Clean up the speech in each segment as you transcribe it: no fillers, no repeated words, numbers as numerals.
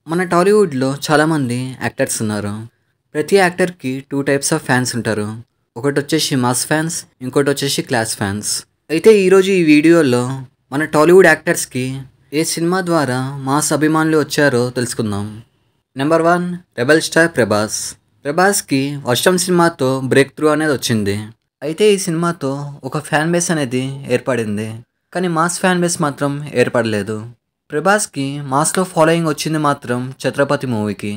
మన టాలీవుడ్‌లో చాలామంది యాక్టర్స్ ఉన్నారు. ప్రతి యాక్టర్‌కి 2 టైప్స్ ఆఫ్ ఫ్యాన్స్ ఉంటారు. ఒకటొచ్చేసి మాస్ ఫ్యాన్స్, ఇంకోటొచ్చేసి క్లాస్ ఫ్యాన్స్. అయితే ఈరోజు ఈ వీడియోలో మన టాలీవుడ్ యాక్టర్స్‌కి ఏ సినిమా ద్వారా మాస్ అభిమానులు వచ్చారో తెలుసుకుందాం. Number 1 rebel star Prabhas. ప్రభాస్‌కి 'వర్షం' సినిమాతో బ్రేక్ త్రూ అనేది వచ్చింది. అయితే ఈ సినిమాతో ఒక ఫ్యాన్ బేస్ అనేది ఏర్పడింది. కానీ మాస్ ఫ్యాన్ బేస్ మాత్రం ఏర్పడలేదు. ప్రభాస్‌కి మాస్‌లో ఫాలోయింగ్ వచ్చింది మాత్రం 'ఛత్రపతి' మూవీకి.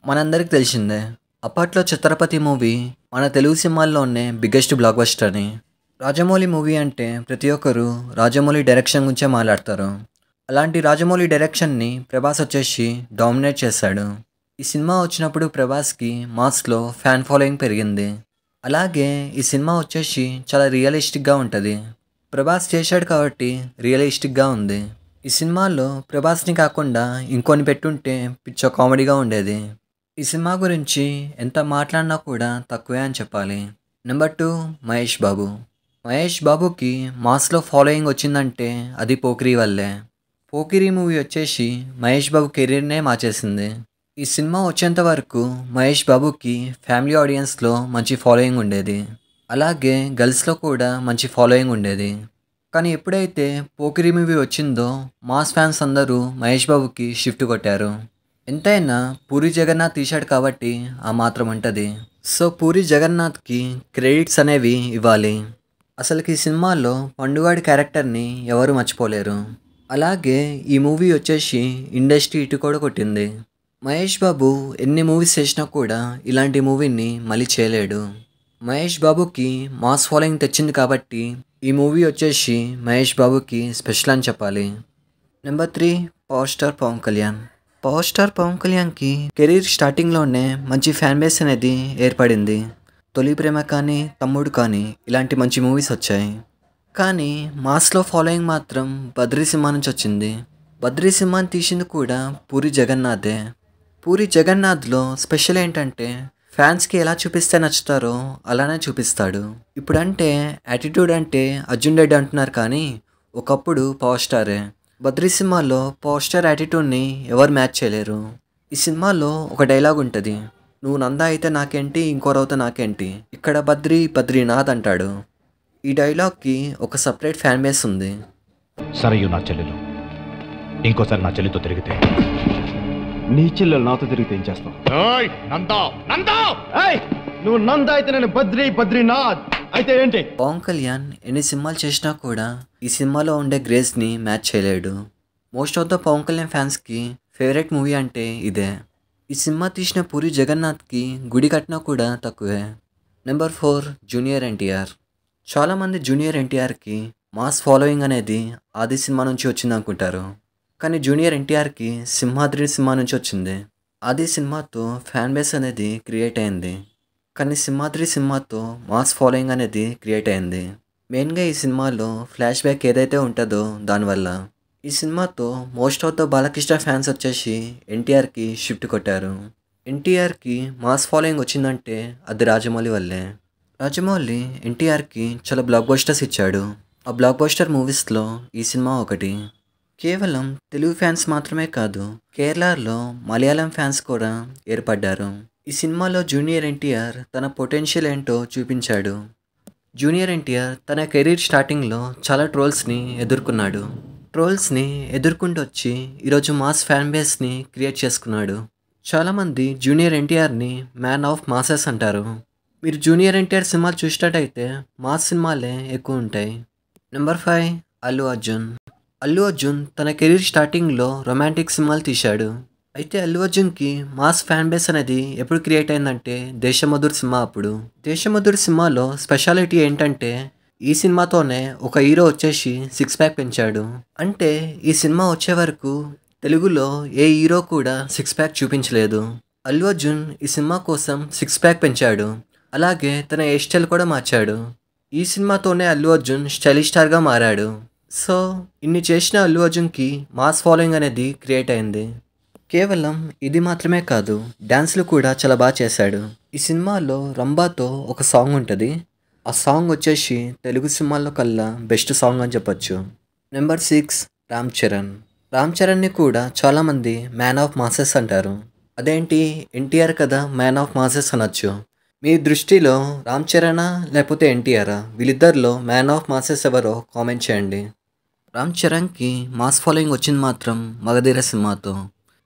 మనందరికి తెలిసిందే. అప్పట్లో 'ఛత్రపతి' మూవీ మన తెలుగు సినిమాల్లోనే బిగ్గెస్ట్ బ్లాక్ బస్టర్ అని. రాజమౌళి మూవీ అంటే ప్రతి ఒక్కరు రాజమౌళి డైరెక్షన్ గురించే మాట్లాడతారు. అలాంటి రాజమౌళి డైరెక్షన్ని ప్రభాస్ వచ్చేసి డామినేట్ చేశాడు. ఈ సినిమా వచ్చినప్పుడు ప్రభాస్‌కి మాస్‌లో ఫ్యాన్ ఫాలోయింగ్ పెరిగింది. అలాగే ఈ సినిమా వచ్చేసి చాలా రియలిస్టిక్‌గా ఉంటది. ప్రభాస్ చేశాడు కాబట్టి రియలిస్టిక్‌గా ఉంది. ఈ సినిమాలో ప్రభాస్‌ని కాకుండా ఇంకొన్ని పెట్టుంటే పిచ్చ కామెడీగా ఉండేది. ఈ సినిమా గురించి ఎంత మాట్లాడినా కూడా తక్కువే అని చెప్పాలి. నెంబర్ 2 మహేష్ బాబు. మహేష్ బాబుకి మాస్‌లో ఫాలోయింగ్ వచ్చిందంటే అది 'పోకిరి' వల్లే. 'పోకిరి' మూవీ వచ్చేసి మహేష్ బాబు కెరీర్‌నే మార్చేసింది. ఈ సినిమా వచ్చేంత వరకు మహేష్ బాబుకి ఫ్యామిలీ ఆడియన్స్‌లో మంచి ఫాలోయింగ్ ఉండేది. అలాగే గర్ల్స్‌లో కూడా మంచి ఫాలోయింగ్ ఉండేది. కానీ ఎప్పుడైతే 'పోకిరి' మూవీ వచ్చిందో మాస్ ఫ్యాన్స్ అందరూ మహేష్ బాబుకి షిఫ్ట్ కొట్టారు. ఎంతైనా పూరి జగన్నాథ్ తీశాడు కాబట్టి ఆ మాత్రం ఉంటుంది. సో పూరి జగన్నాథ్‌కి క్రెడిట్స్ అనేవి ఇవ్వాలి. అసలుకి ఈ సినిమాలో పండుగాడి క్యారెక్టర్ని ఎవరు మర్చిపోలేరు. అలాగే ఈ మూవీ వచ్చేసి ఇండస్ట్రీ హిట్ కూడా కొట్టింది. మహేష్ బాబు ఎన్ని మూవీస్ చేసినా కూడా ఇలాంటి మూవీని మళ్ళీ చేయలేడు. మహేష్ బాబుకి మాస్ ఫాలోయింగ్ తెచ్చింది కాబట్టి ఈ మూవీ వచ్చేసి మహేష్ బాబుకి స్పెషల్ అని చెప్పాలి. Number 3 power star Pawan Kalyan. Power star Pawan కళ్యాణ్కి కెరీర్ స్టార్టింగ్లోనే మంచి ఫ్యాన్ బేస్ అనేది ఏర్పడింది. తొలి ప్రేమ కానీ, తమ్ముడు కానీ ఇలాంటి మంచి మూవీస్ వచ్చాయి. కానీ మాస్లో ఫాలోయింగ్ మాత్రం బద్రీ సినిమా నుంచి వచ్చింది. బద్రీ సినిమాని తీసింది కూడా పూరి జగన్నాథే. పూరి జగన్నాథ్లో స్పెషల్ ఏంటంటే ఫ్యాన్స్కి ఎలా చూపిస్తే నచ్చుతారో అలానే చూపిస్తాడు. ఇప్పుడంటే యాటిట్యూడ్ అంటే అర్జున్ రెడ్డి అంటున్నారు కానీ ఒకప్పుడు పవర్ స్టారే. బద్రీ సినిమాలో పవర్ స్టార్ యాటిట్యూడ్ని ఎవరు మ్యాచ్ చేయలేరు. ఈ సినిమాలో ఒక డైలాగ్ ఉంటుంది, నువ్వు నందా అయితే నాకేంటి, ఇంకోరవుతే నాకేంటి, ఇక్కడ బద్రీనాథ్ అంటాడు. ఈ డైలాగ్కి ఒక సపరేట్ ఫ్యాన్ బేస్ ఉంది. సరయు నా చెల్లెలు ఇంకోసారి నా చెల్లితో తిరిగితే, నీ చెల్లెలు నాతో తిరిగితే ఏం చేస్తావు? నువ్వు నందా అయితే నేను బద్రీనాథ్ అయితే ఏంటి? పవన్ కళ్యాణ్ ఎన్ని సినిమాలు చేసినా కూడా ఈ సినిమాలో ఉండే గ్రేస్ని మ్యాచ్ చేయలేడు. Most of the Pawan Kalyan ఫ్యాన్స్కి ఫేవరెట్ మూవీ అంటే ఇదే. ఈ సినిమా తీసిన పూరి జగన్నాథ్కి గుడి కట్టినా కూడా తక్కువే. Number 4 junior NTR. చాలామంది జూనియర్ ఎన్టీఆర్కి మాస్ ఫాలోయింగ్ అనేది ఆది సినిమా నుంచి వచ్చింది అనుకుంటారు. కానీ జూనియర్ ఎన్టీఆర్కి సింహాద్రి సినిమా నుంచి వచ్చింది. ఆది సినిమాతో ఫ్యాన్ బేస్ అనేది క్రియేట్ అయింది. కానీ సింహాద్రి సినిమాతో మాస్ ఫాలోయింగ్ అనేది క్రియేట్ అయింది. మెయిన్గా ఈ సినిమాలో ఫ్లాష్ బ్యాక్ ఏదైతే ఉంటుందో దానివల్ల. ఈ సినిమాతో most of the Balakrishna fans వచ్చేసి ఎన్టీఆర్కి షిఫ్ట్ కొట్టారు. ఎన్టీఆర్కి మాస్ ఫాలోయింగ్ వచ్చిందంటే అది రాజమౌళి వల్లే. రాజమౌళి ఎన్టీఆర్కి చాలా బ్లాక్ బస్టర్స్ ఇచ్చాడు. ఆ బ్లాక్ బస్టర్ మూవీస్లో ఈ సినిమా ఒకటి. కేవలం తెలుగు ఫ్యాన్స్ మాత్రమే కాదు, కేరళలో మలయాళం ఫ్యాన్స్ కూడా ఏర్పడ్డారు. ఈ సినిమాలో జూనియర్ ఎన్టీఆర్ తన పొటెన్షియల్ ఏంటో చూపించాడు. జూనియర్ ఎన్టీఆర్ తన కెరీర్ స్టార్టింగ్లో చాలా ట్రోల్స్ని ఎదుర్కొన్నాడు. ట్రోల్స్ని ఎదుర్కొంటూ వచ్చి ఈరోజు మాస్ ఫ్యాన్ బేస్ని క్రియేట్ చేసుకున్నాడు. చాలామంది జూనియర్ ఎన్టీఆర్ని మ్యాన్ ఆఫ్ మాసెస్ అంటారు. మీరు జూనియర్ ఎన్టీఆర్ సినిమాలు చూసినట్టయితే మాస్ సినిమాలే ఎక్కువ ఉంటాయి. నెంబర్ 5 అల్లు అర్జున్. అల్లు అర్జున్ తన కెరీర్ స్టార్టింగ్లో రొమాంటిక్ సినిమాలు తీశాడు. అయితే అల్లు అర్జున్కి మాస్ ఫ్యాన్ బేస్ అనేది ఎప్పుడు క్రియేట్ అయిందంటే దేశమధుర్ సినిమా అప్పుడు. దేశమధుర్ సినిమాలో స్పెషాలిటీ ఏంటంటే ఈ సినిమాతోనే ఒక హీరో వచ్చేసి 6 ప్యాక్ పెంచాడు. అంటే ఈ సినిమా వచ్చే వరకు తెలుగులో ఏ హీరో కూడా 6 ప్యాక్ చూపించలేదు. అల్లు అర్జున్ ఈ సినిమా కోసం 6 ప్యాక్ పెంచాడు. అలాగే తన హెయిర్ స్టైల్ కూడా మార్చాడు. ఈ సినిమాతోనే అల్లు అర్జున్ స్టైలిష్ స్టార్గా మారాడు. సో ఇన్ని చేసిన అల్లు అర్జున్కి మాస్ ఫాలోయింగ్ అనేది క్రియేట్ అయింది. కేవలం ఇది మాత్రమే కాదు, డ్యాన్స్లు కూడా చాలా బాగా చేశాడు. ఈ సినిమాలో రంబాతో ఒక సాంగ్ ఉంటుంది. ఆ సాంగ్ వచ్చేసి తెలుగు సినిమాల్లో కల్లా బెస్ట్ సాంగ్ అని చెప్పొచ్చు. నెంబర్ 6 రామ్ చరణ్. రామ్ చరణ్ని కూడా చాలామంది మ్యాన్ ఆఫ్ మాసెస్ అంటారు. అదేంటి ఎన్టీఆర్ కదా మ్యాన్ ఆఫ్ మాసెస్ అనొచ్చు. మీ దృష్టిలో రామ్ చరణా లేకపోతే ఎన్టీఆరా, వీళ్ళిద్దరిలో మ్యాన్ ఆఫ్ మాసెస్ ఎవరో కామెంట్ చేయండి. రామ్ చరణ్కి మాస్ ఫాలోయింగ్ వచ్చింది మాత్రం మగధీర సినిమాతో.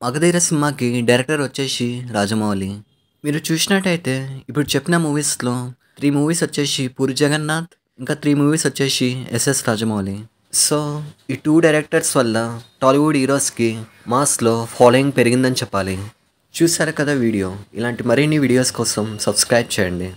మగధీర సినిమాకి డైరెక్టర్ వచ్చేసి రాజమౌళి. మీరు చూసినట్టయితే ఇప్పుడు చెప్పిన మూవీస్లో 3 మూవీస్ వచ్చేసి పూరి జగన్నాథ్, ఇంకా 3 మూవీస్ వచ్చేసి ఎస్ఎస్ రాజమౌళి. సో ఈ 2 డైరెక్టర్స్ వల్ల టాలీవుడ్ హీరోస్కి మాస్లో ఫాలోయింగ్ పెరిగిందని చెప్పాలి. చూసారు కదా వీడియో. ఇలాంటి మరిన్ని వీడియోస్ కోసం సబ్స్క్రైబ్ చేయండి.